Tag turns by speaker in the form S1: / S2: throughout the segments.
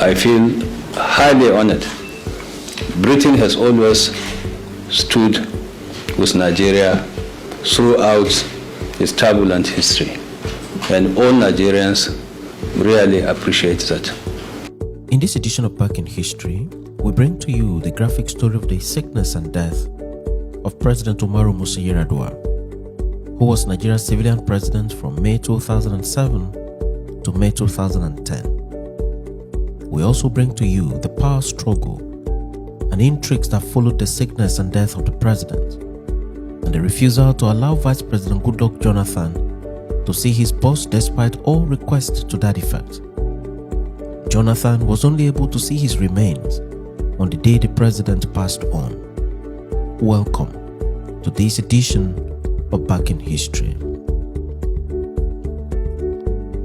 S1: I feel highly honored. Britain has always stood with Nigeria throughout its turbulent history, and all Nigerians really appreciate that.
S2: In this edition of Back in History, we bring to you the graphic story of the sickness and death of President Omar Musa, who was Nigeria's civilian president from May 2007 to May 2010. We also bring to you the power struggle and intrigues that followed the sickness and death of the president, and the refusal to allow Vice President Goodluck Jonathan to see his boss despite all requests to that effect. Jonathan was only able to see his remains on the day the president passed on. Welcome to this edition of Back in History.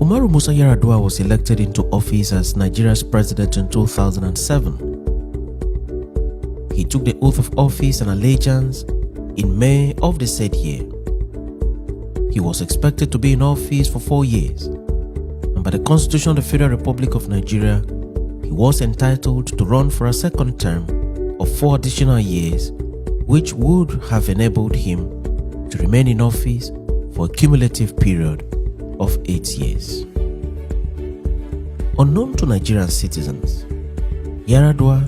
S2: Omar Musa Yar'adua was elected into office as Nigeria's president in 2007. He took the oath of office and allegiance in May of the said year. He was expected to be in office for 4 years, and by the Constitution of the Federal Republic of Nigeria, he was entitled to run for a second term of 4 additional years, which would have enabled him to remain in office for a cumulative period of 8 years. Unknown to Nigerian citizens, Yar'adua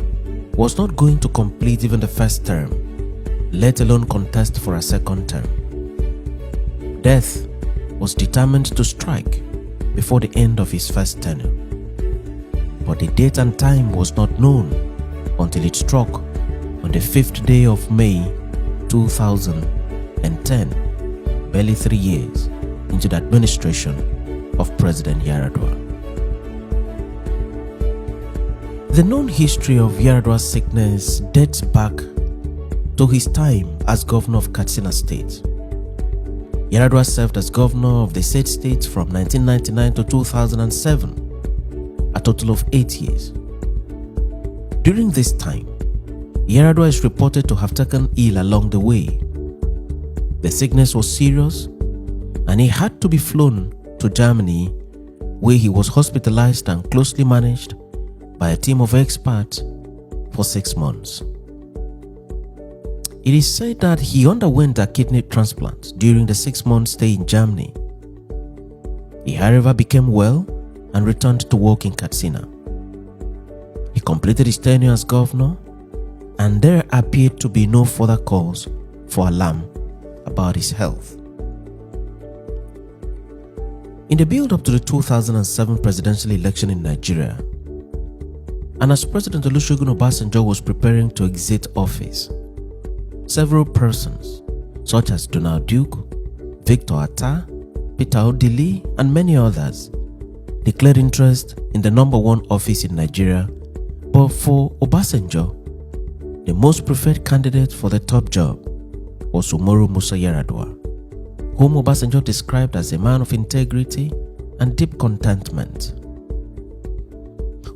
S2: was not going to complete even the first term, let alone contest for a second term. Death was determined to strike before the end of his first tenure, but the date and time was not known until it struck on the 5th day of May 2010, barely 3 years into the administration of President Yar'adua. The known history of Yar'adua's sickness dates back to his time as governor of Katsina State. Yar'adua served as governor of the said state from 1999 to 2007, a total of 8 years. During this time, Yar'adua is reported to have taken ill along the way. The sickness was serious, and he had to be flown to Germany, where he was hospitalized and closely managed by a team of experts for 6 months. It is said that he underwent a kidney transplant during the 6-month stay in Germany. He, however, became well and returned to work in Katsina. He completed his tenure as governor, and there appeared to be no further cause for alarm about his health. In the build-up to the 2007 presidential election in Nigeria, and as President Olusegun Obasanjo was preparing to exit office, several persons, such as Donald Duke, Victor Atta, Peter Odili, and many others, declared interest in the #1 office in Nigeria. But for Obasanjo, the most preferred candidate for the top job was Omar Musa Yar'adua, whom Obasanjo described as a man of integrity and deep contentment.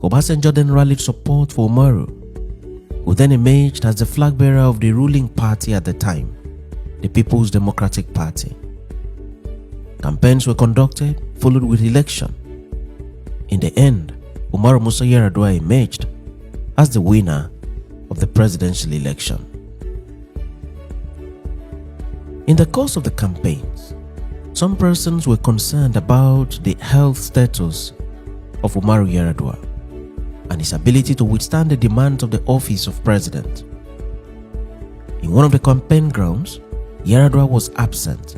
S2: Obasanjo then rallied support for Umaru, who then emerged as the flag bearer of the ruling party at the time, the People's Democratic Party. Campaigns were conducted, followed with election. In the end, Omar Musa Yar'adua emerged as the winner of the presidential election. In the course of the campaigns, some persons were concerned about the health status of Omar Yar'adua and his ability to withstand the demands of the office of president. In one of the campaign grounds, Yar'adua was absent,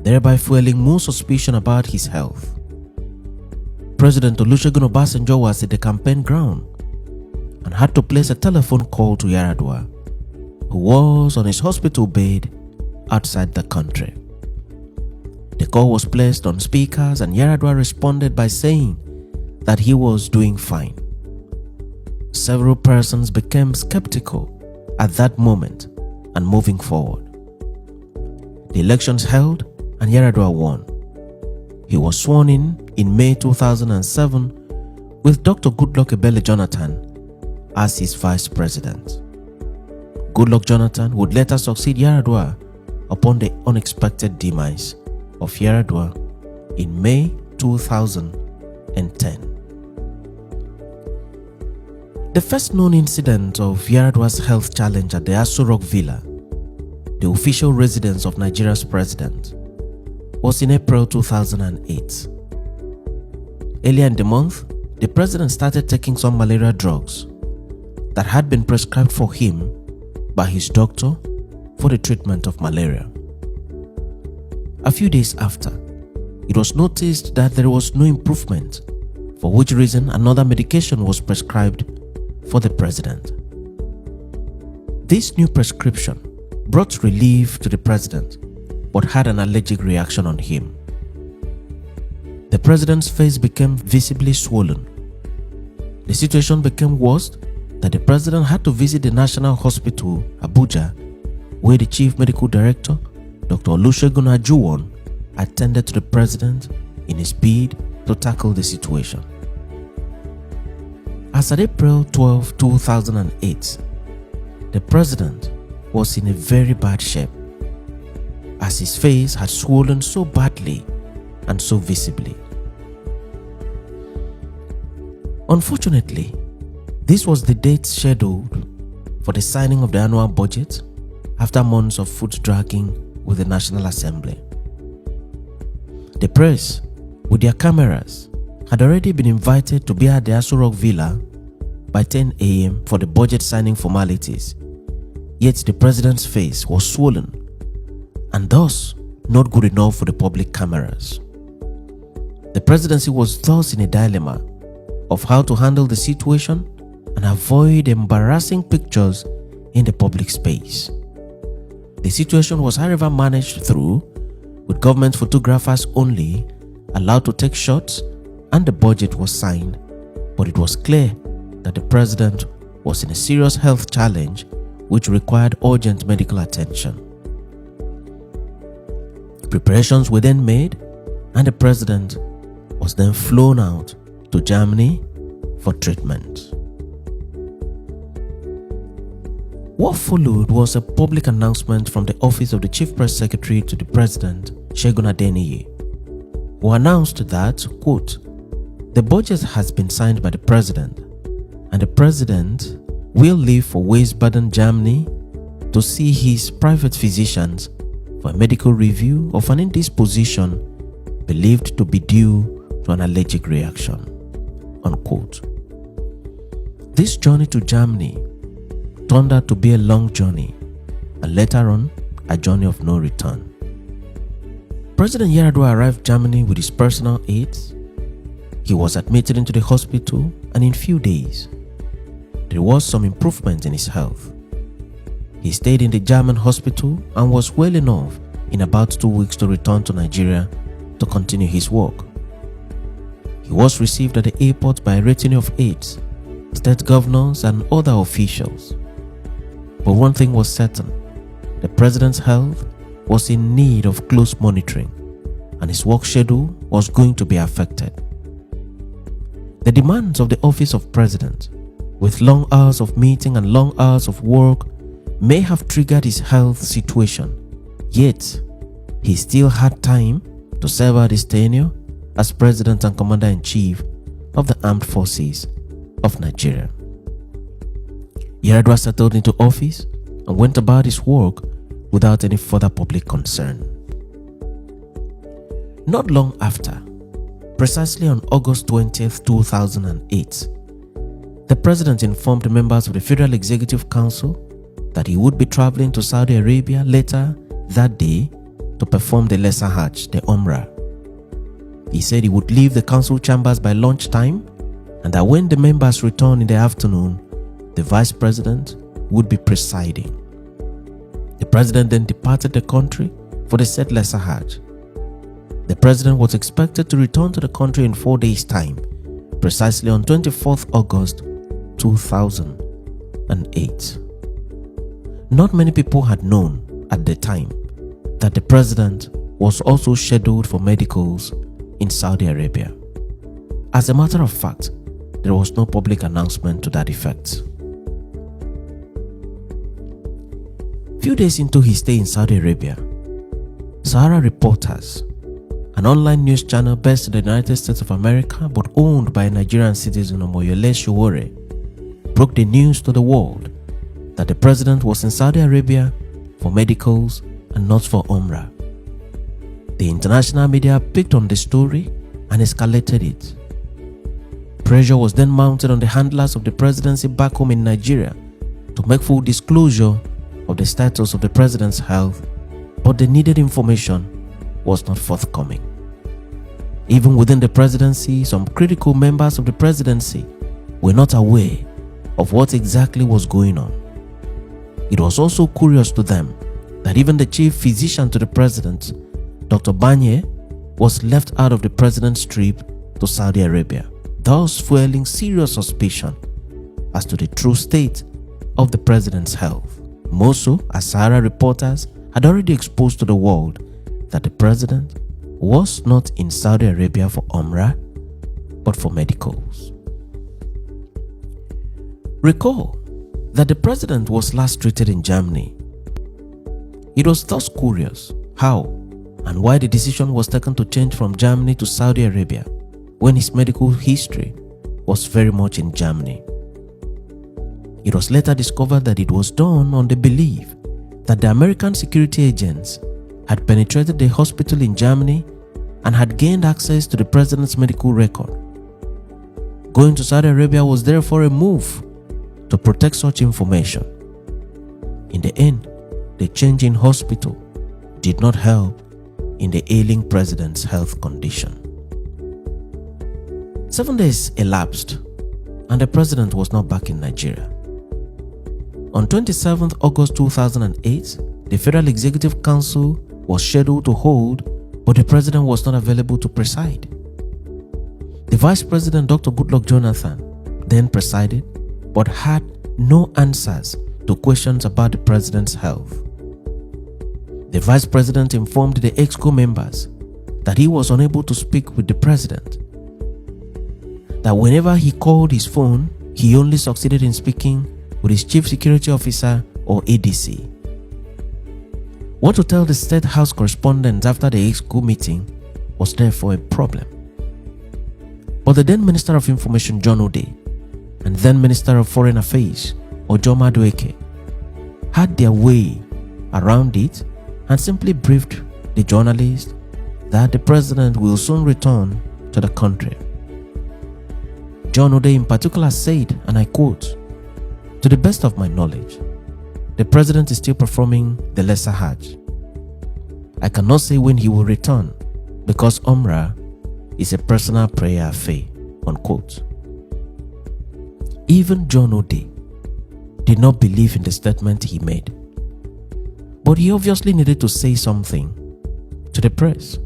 S2: thereby fueling more suspicion about his health. President Olusegun Obasanjo was at the campaign ground and had to place a telephone call to Yar'adua, who was on his hospital bed outside the country. The call was placed on speakers, and Yar'adua responded by saying that he was doing fine. Several persons became skeptical at that moment and moving forward. The elections held, and Yar'adua won. He was sworn in May 2007 with Dr. Goodluck Jonathan as his vice president. Goodluck Jonathan would later succeed Yar'adua upon the unexpected demise of Yar'adua in May 2010. The first known incident of Yar'adua's health challenge at the Aso Rock Villa, the official residence of Nigeria's president, was in April 2008. Earlier in the month, the president started taking some malaria drugs that had been prescribed for him by his doctor for the treatment of malaria. A few days after, it was noticed that there was no improvement, for which reason another medication was prescribed for the president. This new prescription brought relief to the president, but had an allergic reaction on him. The president's face became visibly swollen. The situation became worse that the president had to visit the National Hospital, Abuja, where the chief medical director, Dr. Olusegun Ajuwon, attended to the president in his bid to tackle the situation. As at April 12, 2008, the president was in a very bad shape, as his face had swollen so badly and so visibly. Unfortunately, this was the date scheduled for the signing of the annual budget after months of foot-dragging with the National Assembly. The press, with their cameras, had already been invited to be at the Aso Rock Villa by 10 a.m. for the budget signing formalities, yet the president's face was swollen and thus not good enough for the public cameras. The presidency was thus in a dilemma of how to handle the situation and avoid embarrassing pictures in the public space. The situation was however managed through, with government photographers only allowed to take shots, and the budget was signed, but it was clear that the president was in a serious health challenge which required urgent medical attention. Preparations were then made, and the president was then flown out to Germany for treatment. What followed was a public announcement from the office of the Chief Press Secretary to the President, Segun Adeniyi, who announced that, quote, "The budget has been signed by the President, and the President will leave for Wiesbaden, Germany to see his private physicians for a medical review of an indisposition believed to be due to an allergic reaction," unquote. This journey to Germany turned out to be a long journey, and later on, a journey of no return. President Yar'adua arrived Germany with his personal aides. He was admitted into the hospital, and in few days, there was some improvement in his health. He stayed in the German hospital and was well enough in about 2 weeks to return to Nigeria to continue his work. He was received at the airport by a retinue of aides, state governors, and other officials. But one thing was certain: the president's health was in need of close monitoring, and his work schedule was going to be affected. The demands of the office of president, with long hours of meeting and long hours of work, may have triggered his health situation, yet he still had time to serve out his tenure as President and Commander-in-Chief of the Armed Forces of Nigeria. Yar'adua settled into office and went about his work without any further public concern. Not long after, precisely on August 20th, 2008, the President informed members of the Federal Executive Council that he would be traveling to Saudi Arabia later that day to perform the Lesser Hajj, the Umrah. He said he would leave the council chambers by lunchtime, and that when the members returned in the afternoon, the Vice President would be presiding. The President then departed the country for the said Lesser Hajj. The President was expected to return to the country in 4 days' time, precisely on 24th August 2008. Not many people had known at the time that the President was also scheduled for medicals in Saudi Arabia. As a matter of fact, there was no public announcement to that effect. Few days into his stay in Saudi Arabia, Sahara Reporters, an online news channel based in the United States of America but owned by a Nigerian citizen, Omoyele Sowore, broke the news to the world that the president was in Saudi Arabia for medicals and not for Umrah. The international media picked on the story and escalated it. Pressure was then mounted on the handlers of the presidency back home in Nigeria to make full disclosure of the status of the president's health, but the needed information was not forthcoming. Even within the presidency, some critical members of the presidency were not aware of what exactly was going on. It was also curious to them that even the chief physician to the president, Dr. Banye, was left out of the president's trip to Saudi Arabia, thus fueling serious suspicion as to the true state of the president's health. Moso, as Sahara reporters had already exposed to the world that the president was not in Saudi Arabia for Umrah, but for medicals. Recall that the president was last treated in Germany. It was thus curious how and why the decision was taken to change from Germany to Saudi Arabia when his medical history was very much in Germany. It was later discovered that it was done on the belief that the American security agents had penetrated the hospital in Germany and had gained access to the president's medical record. Going to Saudi Arabia was therefore a move to protect such information. In the end, the change in hospital did not help in the ailing president's health condition. 7 days elapsed and the president was not back in Nigeria. On 27th August 2008, the Federal Executive Council was scheduled to hold, but the president was not available to preside. The Vice President, Dr. Goodluck Jonathan, then presided, but had no answers to questions about the president's health. The Vice President informed the EXCO members that he was unable to speak with the president, that whenever he called his phone, he only succeeded in speaking with his Chief Security Officer or ADC. What to tell the State House correspondents after the EXCO meeting was therefore a problem. But the then Minister of Information, John Ode, and then Minister of Foreign Affairs, Ojoma Adueke, had their way around it and simply briefed the journalists that the president will soon return to the country. John Ode in particular said, and I quote, "To the best of my knowledge, the president is still performing the Lesser Hajj. I cannot say when he will return because Umrah is a personal prayer affair," unquote. Even John Ode did not believe in the statement he made, but he obviously needed to say something to the press.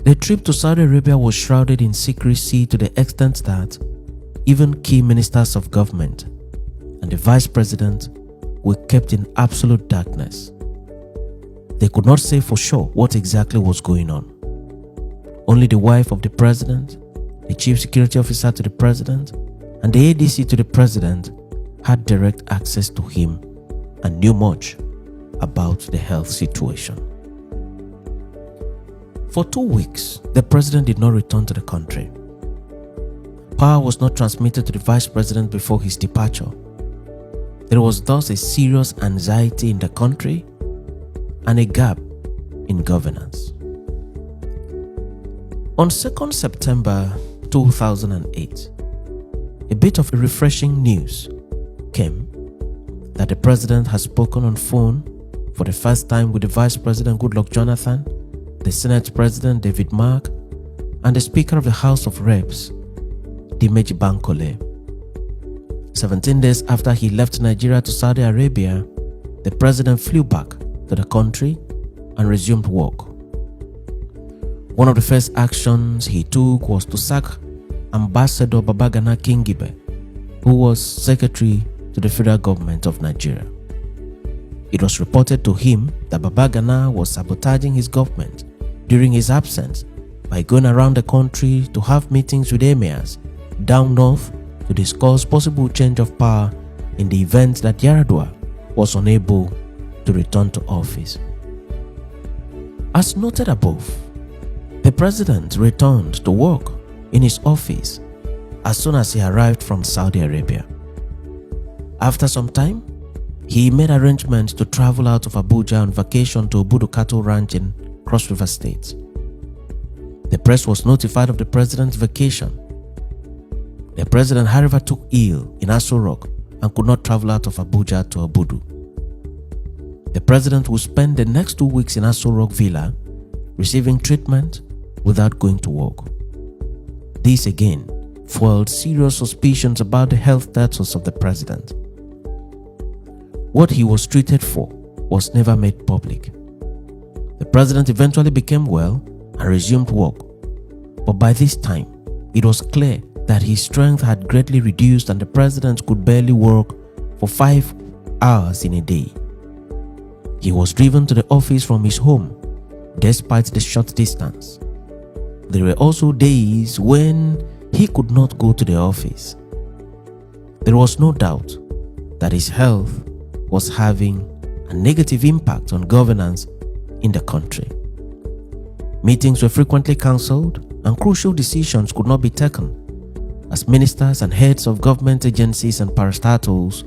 S2: The trip to Saudi Arabia was shrouded in secrecy to the extent that even key ministers of government and the vice president were kept in absolute darkness. They could not say for sure what exactly was going on. Only the wife of the president, the chief security officer to the president, and the ADC to the president had direct access to him and knew much about the health situation. For 2 weeks, the president did not return to the country. Power was not transmitted to the vice president before his departure. There was thus a serious anxiety in the country and a gap in governance. On 2nd September 2008, a bit of refreshing news came that the president has spoken on phone for the first time with the Vice President Goodluck Jonathan, the Senate President David Mark, and the Speaker of the House of Reps, Dimeji Bankole. 17 days after he left Nigeria to Saudi Arabia, the president flew back to the country and resumed work. One of the first actions he took was to sack Ambassador Babagana Kingibe, who was secretary to the federal government of Nigeria. It was reported to him that Babagana was sabotaging his government during his absence by going around the country to have meetings with emirs down north to discuss possible change of power in the event that Yar'adua was unable to return to office. As noted above, the president returned to work in his office as soon as he arrived from Saudi Arabia. After some time, he made arrangements to travel out of Abuja on vacation to Obudu Cattle Ranch in Cross River State. The press was notified of the president's vacation. The president, however, took ill in Aso Rock and could not travel out of Abuja to Obudu. The president would spend the next 2 weeks in Aso Rock Villa receiving treatment without going to work. This again fueled serious suspicions about the health status of the president. What he was treated for was never made public. The president eventually became well and resumed work, but by this time, it was clear that his strength had greatly reduced and the president could barely work for 5 hours in a day. He was driven to the office from his home, despite the short distance. There were also days when he could not go to the office. There was no doubt that his health was having a negative impact on governance in the country. Meetings were frequently cancelled and crucial decisions could not be taken, as ministers and heads of government agencies and parastatals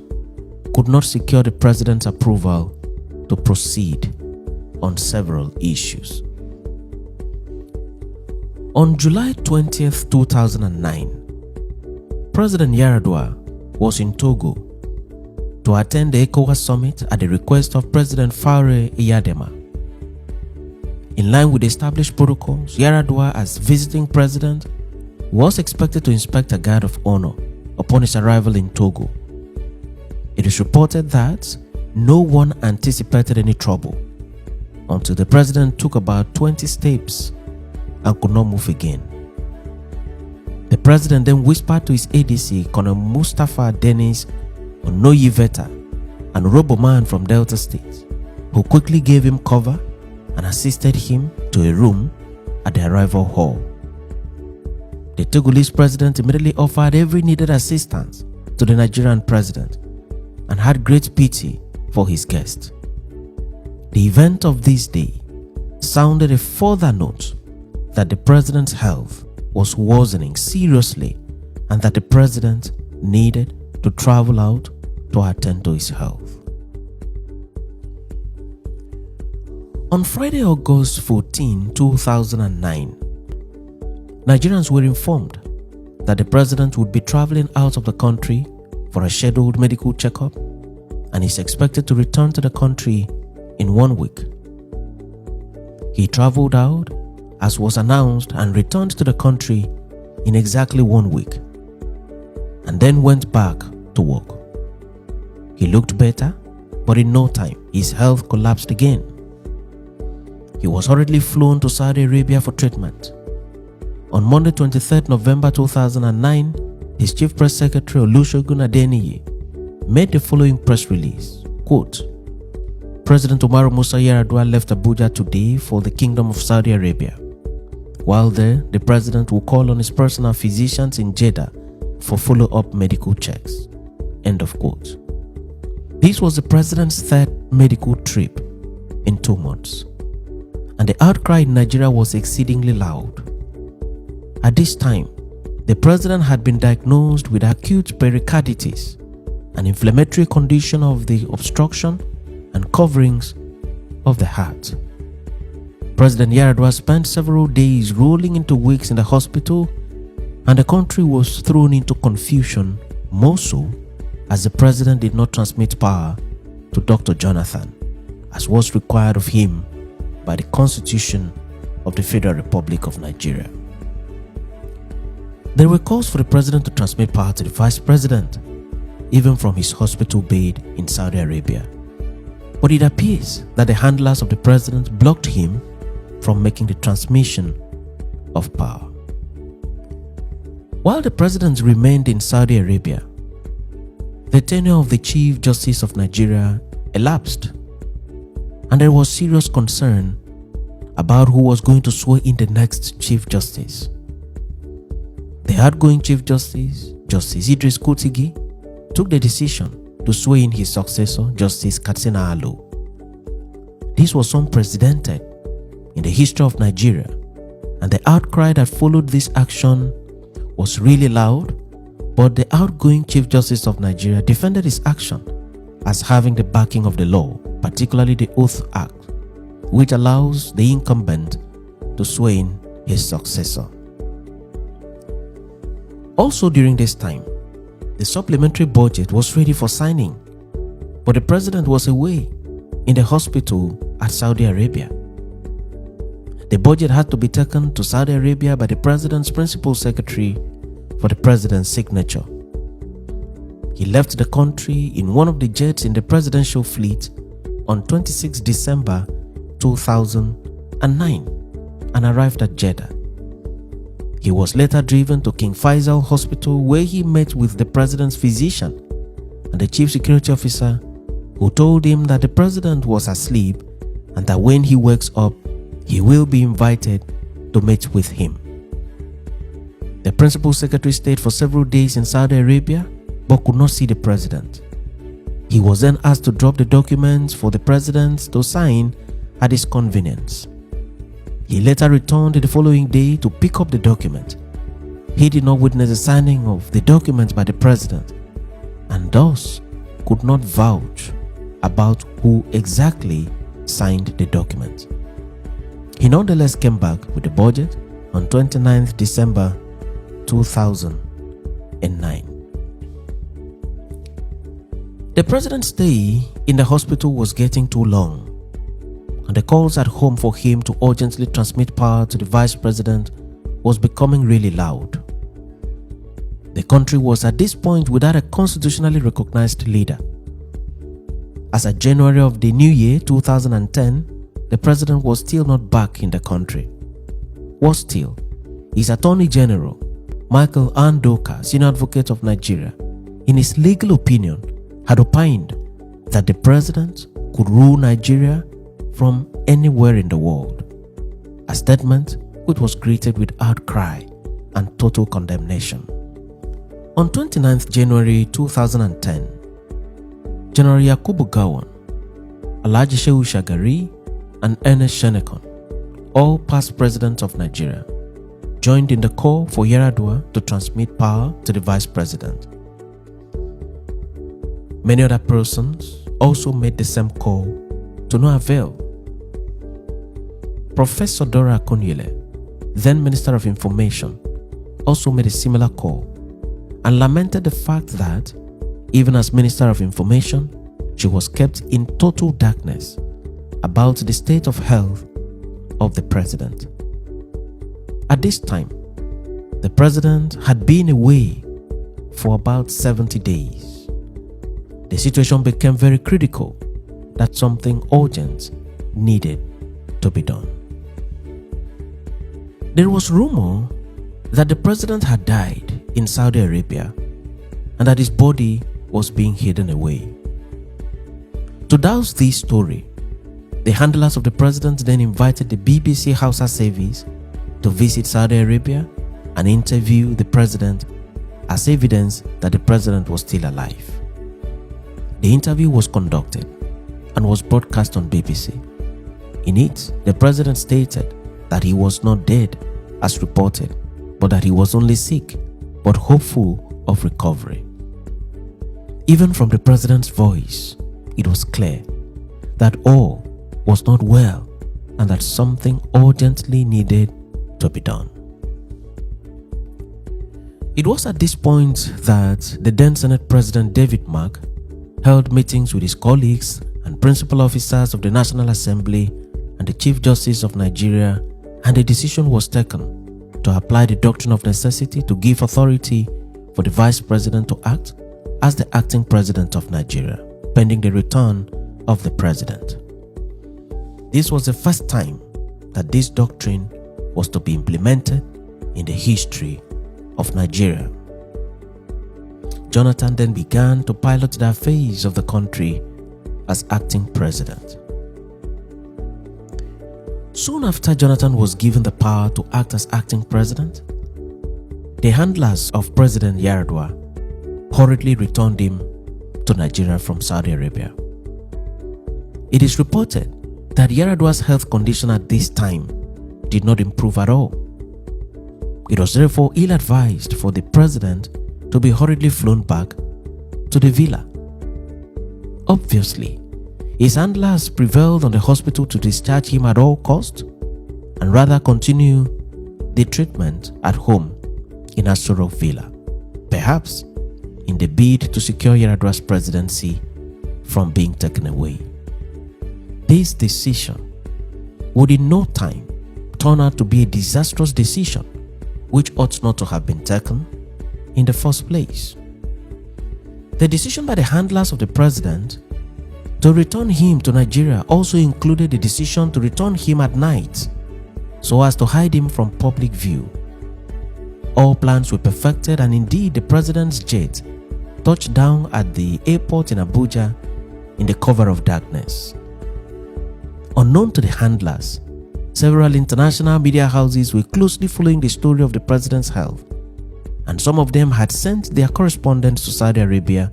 S2: could not secure the president's approval to proceed on several issues. On July 20th, 2009, President Yar'adua was in Togo to attend the ECOWAS summit at the request of President Faure Iyadema. In line with established protocols, Yar'adua, as visiting president, was expected to inspect a guard of honor upon his arrival in Togo. It is reported that no one anticipated any trouble until the president took about 20 steps and could not move again. The president then whispered to his ADC, Colonel Mustapha Dennis Onoyiveta, an Roboman from Delta State, who quickly gave him cover and assisted him to a room at the arrival hall. The Togolese president immediately offered every needed assistance to the Nigerian president and had great pity for his guest. The event of this day sounded a further note that the president's health was worsening seriously and that the president needed to travel out to attend to his health. On Friday, August 14, 2009, Nigerians were informed that the president would be traveling out of the country for a scheduled medical checkup and is expected to return to the country in 1 week. He traveled out as was announced and returned to the country in exactly 1 week and then went back to work. He looked better, but in no time his health collapsed again. He was hurriedly flown to Saudi Arabia for treatment. On Monday 23rd November 2009, his chief press secretary Olusegun Adeniyi made the following press release, quote, President Omar Musa Yar'adua left Abuja today for the Kingdom of Saudi Arabia. While there, the president will call on his personal physicians in Jeddah for follow-up medical checks. End of quote. This was the president's third medical trip in 2 months, and the outcry in Nigeria was exceedingly loud. At this time, the president had been diagnosed with acute pericarditis, an inflammatory condition of the obstruction and coverings of the heart. President Yar'adua spent several days rolling into weeks in the hospital, and the country was thrown into confusion, more so as the president did not transmit power to Dr. Jonathan, as was required of him by the Constitution of the Federal Republic of Nigeria. There were calls for the president to transmit power to the vice president, even from his hospital bed in Saudi Arabia. But it appears that the handlers of the president blocked him from making the transmission of power. While the president remained in Saudi Arabia, the tenure of the Chief Justice of Nigeria elapsed, and there was serious concern about who was going to swear in the next Chief Justice. The outgoing Chief Justice, Justice Idris Kutigi, took the decision to swear in his successor, Justice Katsina Allo. This was unprecedented in the history of Nigeria, and the outcry that followed this action was really loud But the outgoing Chief Justice of Nigeria defended his action as having the backing of the law, particularly the Oath Act, which allows the incumbent to swear in his successor. Also during this time, the supplementary budget was ready for signing, but the president was away in the hospital at Saudi Arabia. The budget had to be taken to Saudi Arabia by the president's principal secretary for the president's signature. He left the country in one of the jets in the presidential fleet on 26 December 2009 and arrived at Jeddah. He was later driven to King Faisal Hospital, where he met with the president's physician and the chief security officer, who told him that the president was asleep and that when he wakes up, he will be invited to meet with him. The principal secretary stayed for several days in Saudi Arabia but could not see the president. He was then asked to drop the documents for the president to sign at his convenience. He later returned the following day to pick up the document. He did not witness the signing of the document by the president and thus could not vouch about who exactly signed the document. He nonetheless came back with the budget on 29th December 2009. The president's stay in the hospital was getting too long, and the calls at home for him to urgently transmit power to the vice president was becoming really loud. The country was at this point without a constitutionally recognized leader. As of January of the new year 2010, the president was still not back in the country. Worse still, his Attorney General, Michael Andoka, Senior Advocate of Nigeria, in his legal opinion, had opined that the president could rule Nigeria from anywhere in the world, a statement which was greeted with outcry and total condemnation. On 29th January 2010, General Yakubu Gowon, Alhaji Shehu Shagari, and Ernest Shenekon, all past presidents of Nigeria, joined in the call for yar'adua to transmit power to the vice president. Many other persons also made the same call to no avail. Professor Dora Akunyele, then Minister of Information, also made a similar call and lamented the fact that, even as Minister of Information, she was kept in total darkness about the state of health of the president. At this time, the president had been away for about 70 days. The situation became very critical that something urgent needed to be done. There was rumor that the president had died in Saudi Arabia and that his body was being hidden away. To douse this story, the handlers of the president then invited the BBC Hausa service to visit Saudi Arabia and interview the president as evidence that the president was still alive. The interview was conducted and was broadcast on BBC. In it, the president stated that he was not dead as reported, but that he was only sick but hopeful of recovery. Even from the president's voice, it was clear that all was not well and that something urgently needed to be done. It was at this point that the then Senate President David Mark held meetings with his colleagues and principal officers of the National Assembly and the Chief Justice of Nigeria, and a decision was taken to apply the doctrine of necessity to give authority for the Vice President to act as the acting President of Nigeria, pending the return of the President. This was the first time that this doctrine was to be implemented in the history of Nigeria. Jonathan then began to pilot the affairs of the country as acting president. Soon after Jonathan was given the power to act as acting president, the handlers of President Yar'adua hurriedly returned him to Nigeria from Saudi Arabia. It is reported that Yar'adua's health condition at this time did not improve at all. It was therefore ill-advised for the president to be hurriedly flown back to the villa. Obviously, his handlers prevailed on the hospital to discharge him at all costs and rather continue the treatment at home in Aso Rock Villa, perhaps in the bid to secure Yar'adua's presidency from being taken away. This decision would in no time turn out to be a disastrous decision which ought not to have been taken in the first place. The decision by the handlers of the president to return him to Nigeria also included the decision to return him at night so as to hide him from public view. All plans were perfected, and indeed the president's jet touched down at the airport in Abuja in the cover of darkness. Unknown to the handlers, several international media houses were closely following the story of the president's health, and some of them had sent their correspondents to Saudi Arabia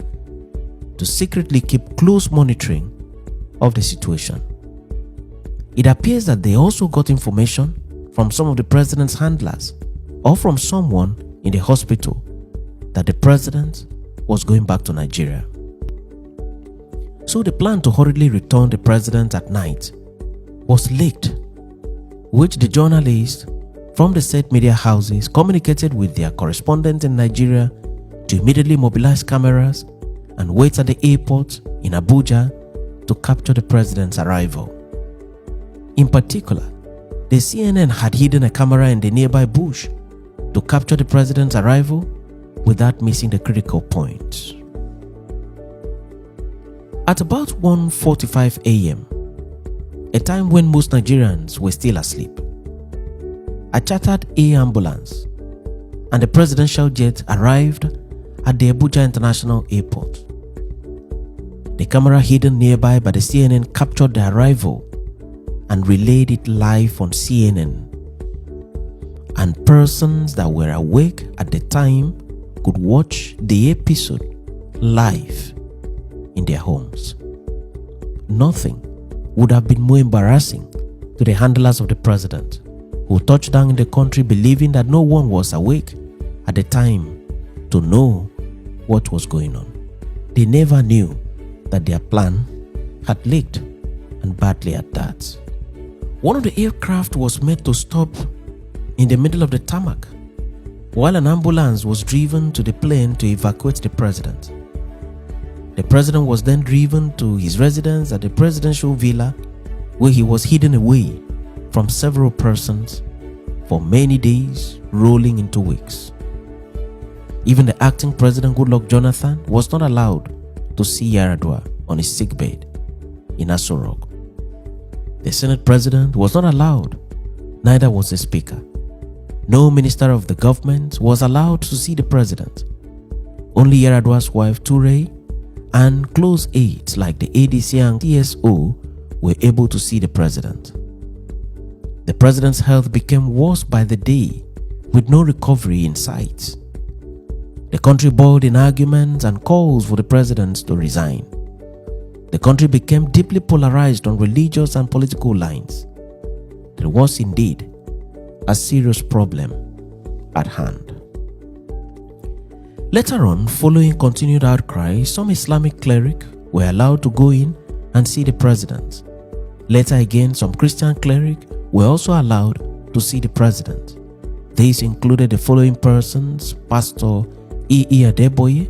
S2: to secretly keep close monitoring of the situation. It appears that they also got information from some of the president's handlers or from someone in the hospital that the president was going back to Nigeria. So the plan to hurriedly return the president at night was leaked, which the journalists from the said media houses communicated with their correspondent in Nigeria to immediately mobilize cameras and wait at the airport in Abuja to capture the president's arrival. In particular, the CNN had hidden a camera in the nearby bush to capture the president's arrival without missing the critical points. At about 1:45 a.m., a time when most Nigerians were still asleep, a chartered air ambulance and the presidential jet arrived at the Abuja International Airport. The camera hidden nearby by the CNN captured the arrival and relayed it live on CNN. And persons that were awake at the time could watch the episode live in their homes. Nothing would have been more embarrassing to the handlers of the president, who touched down in the country believing that no one was awake at the time to know what was going on. They never knew that their plan had leaked, and badly at that. One of the aircraft was made to stop in the middle of the tarmac, while an ambulance was driven to the plane to evacuate the president. The president was then driven to his residence at the presidential villa, where he was hidden away from several persons for many days, rolling into weeks. Even the acting president, Goodluck Jonathan, was not allowed to see Yar'adua on his sickbed in Aso Rock. The Senate president was not allowed, neither was the speaker. No minister of the government was allowed to see the president. Only Yar'adua's wife Toure and close aides like the ADC and TSO were able to see the president. The president's health became worse by the day, with no recovery in sight. The country boiled in arguments and calls for the president to resign. The country became deeply polarized on religious and political lines. There was indeed a serious problem at hand. Later on, following continued outcry, some Islamic clerics were allowed to go in and see the president. Later again, some Christian clerics were also allowed to see the president. These included the following persons: Pastor E.E. Adeboye,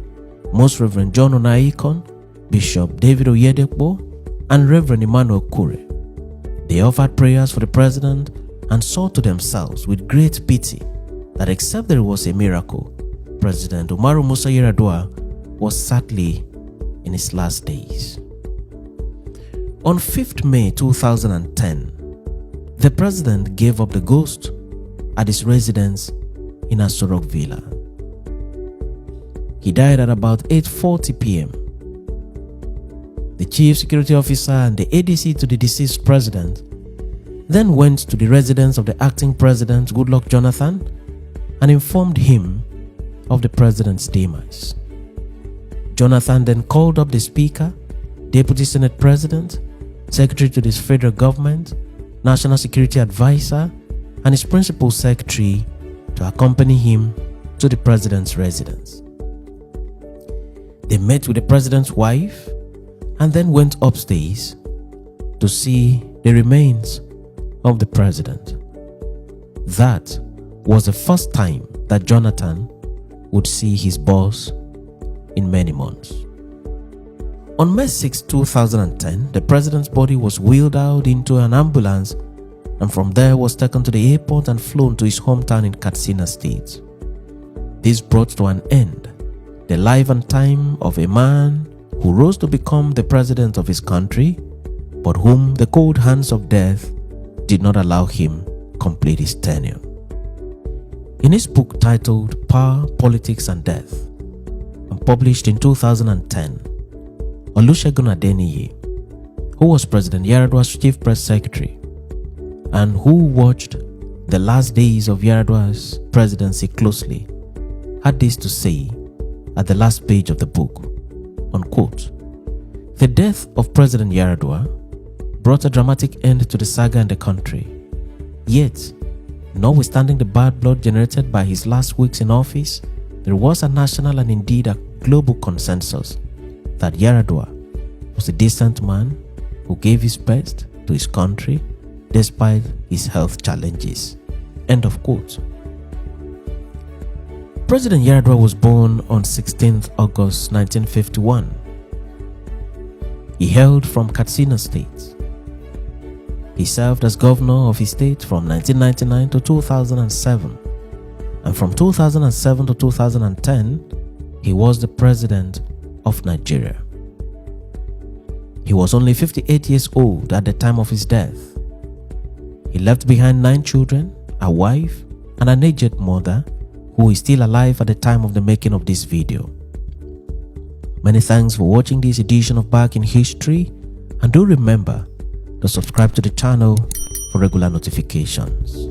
S2: Most Reverend John Onaikon, Bishop David Oyedepo, and Reverend Emmanuel Kure. They offered prayers for the president and saw to themselves with great pity that except there was a miracle, President Omar Musa yar'adua was sadly in his last days. On 5th May 2010, the president gave up the ghost at his residence in Aso Rock Villa. He died at about 8:40 p.m. The chief security officer and the ADC to the deceased president then went to the residence of the acting president, Goodluck Jonathan, and informed him of the president's demise. Jonathan then called up the speaker, deputy senate president, secretary to the federal government, national security advisor, and his principal secretary to accompany him to the president's residence. They met with the president's wife and then went upstairs to see the remains of the president. That was the first time that Jonathan would see his boss in many months. On May 6, 2010, the president's body was wheeled out into an ambulance and from there was taken to the airport and flown to his hometown in Katsina State. This brought to an end the life and time of a man who rose to become the president of his country, but whom the cold hands of death did not allow him complete his tenure. In his book titled Power, Politics and Death, and published in 2010, Olusegun Adeniyi, who was President Yar'adua's chief press secretary and who watched the last days of Yar'adua's presidency closely, had this to say at the last page of the book, unquote, "The death of President Yar'adua brought a dramatic end to the saga in the country. Yet, notwithstanding the bad blood generated by his last weeks in office, there was a national and indeed a global consensus that Yar'adua was a decent man who gave his best to his country despite his health challenges." End of quote. President Yar'adua was born on 16th August 1951. He hailed from Katsina State. He served as governor of his state from 1999 to 2007, and from 2007 to 2010, he was the president of Nigeria. He was only 58 years old at the time of his death. He left behind 9 children, a wife, and an aged mother who is still alive at the time of the making of this video. Many thanks for watching this edition of Back in History, and do remember to subscribe to the channel for regular notifications.